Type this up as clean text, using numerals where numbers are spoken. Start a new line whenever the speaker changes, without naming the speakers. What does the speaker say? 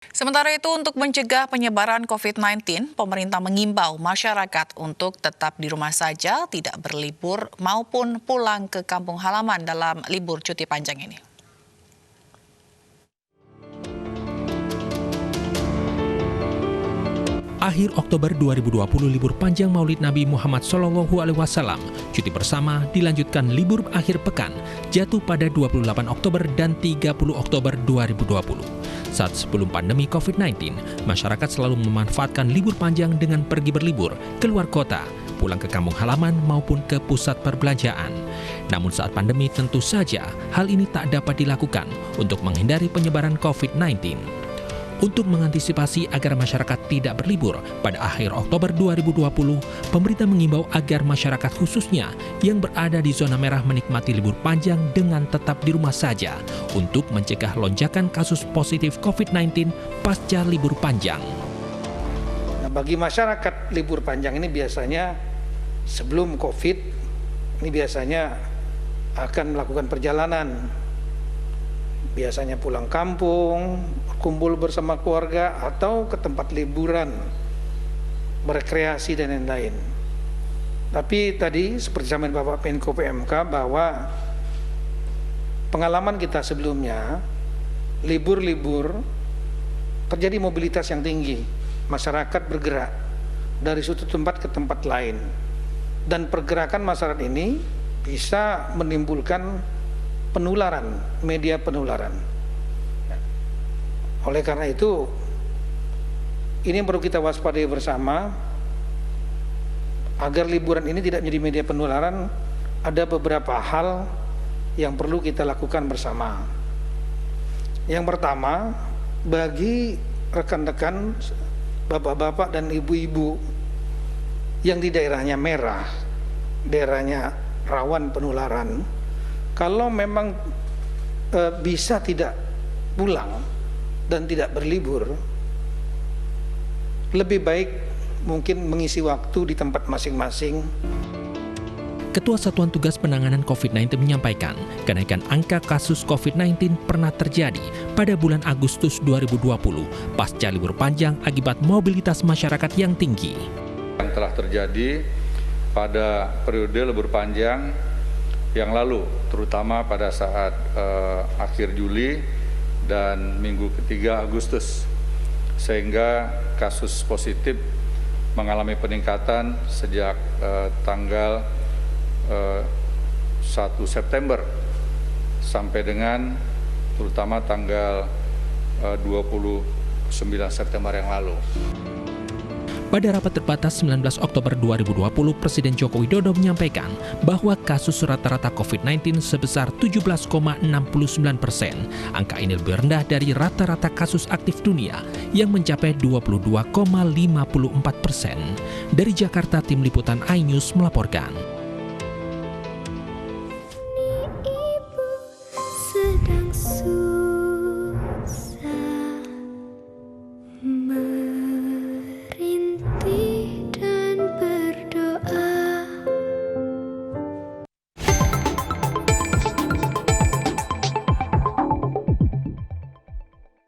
Sementara itu, untuk mencegah penyebaran COVID-19, pemerintah mengimbau masyarakat untuk tetap di rumah saja, tidak berlibur maupun pulang ke kampung halaman dalam libur cuti panjang ini.
Akhir Oktober 2020 libur panjang Maulid Nabi Muhammad SAW, cuti bersama dilanjutkan libur akhir pekan, jatuh pada 28 Oktober dan 30 Oktober 2020. Saat sebelum pandemi COVID-19, masyarakat selalu memanfaatkan libur panjang dengan pergi berlibur keluar kota, pulang ke kampung halaman maupun ke pusat perbelanjaan. Namun saat pandemi tentu saja hal ini tak dapat dilakukan untuk menghindari penyebaran COVID-19. Untuk mengantisipasi agar masyarakat tidak berlibur pada akhir Oktober 2020, pemerintah mengimbau agar masyarakat khususnya yang berada di zona merah menikmati libur panjang dengan tetap di rumah saja untuk mencegah lonjakan kasus positif COVID-19 pasca libur panjang.
Nah, bagi masyarakat, libur panjang ini biasanya sebelum COVID, ini biasanya akan melakukan perjalanan. Biasanya pulang kampung, kumpul bersama keluarga, atau ke tempat liburan, berekreasi dan lain-lain. Tapi tadi seperti disampaikan Bapak Menko PMK bahwa pengalaman kita sebelumnya, libur-libur terjadi mobilitas yang tinggi, masyarakat bergerak dari suatu tempat ke tempat lain, dan pergerakan masyarakat ini bisa menimbulkan penularan, media penularan. Oleh karena itu, ini yang perlu kita waspadai bersama agar liburan ini tidak menjadi media penularan. Ada beberapa hal yang perlu kita lakukan bersama. Yang pertama, bagi rekan-rekan, bapak-bapak dan ibu-ibu yang di daerahnya merah, daerahnya rawan penularan, kalau memang bisa tidak pulang dan tidak berlibur, lebih baik mungkin mengisi waktu di tempat masing-masing.
Ketua Satuan Tugas Penanganan COVID-19 menyampaikan, kenaikan angka kasus COVID-19 pernah terjadi pada bulan Agustus 2020 pasca libur panjang akibat mobilitas masyarakat yang tinggi.
Yang telah terjadi pada periode libur panjang yang lalu, terutama pada saat akhir Juli dan minggu ketiga Agustus, sehingga kasus positif mengalami peningkatan sejak tanggal 1 September sampai dengan terutama tanggal 29 September yang lalu.
Pada rapat terbatas 19 Oktober 2020, Presiden Joko Widodo menyampaikan bahwa kasus rata-rata COVID-19 sebesar 17,69%. Angka ini lebih rendah dari rata-rata kasus aktif dunia yang mencapai 22,54%. Dari Jakarta, Tim Liputan iNews melaporkan.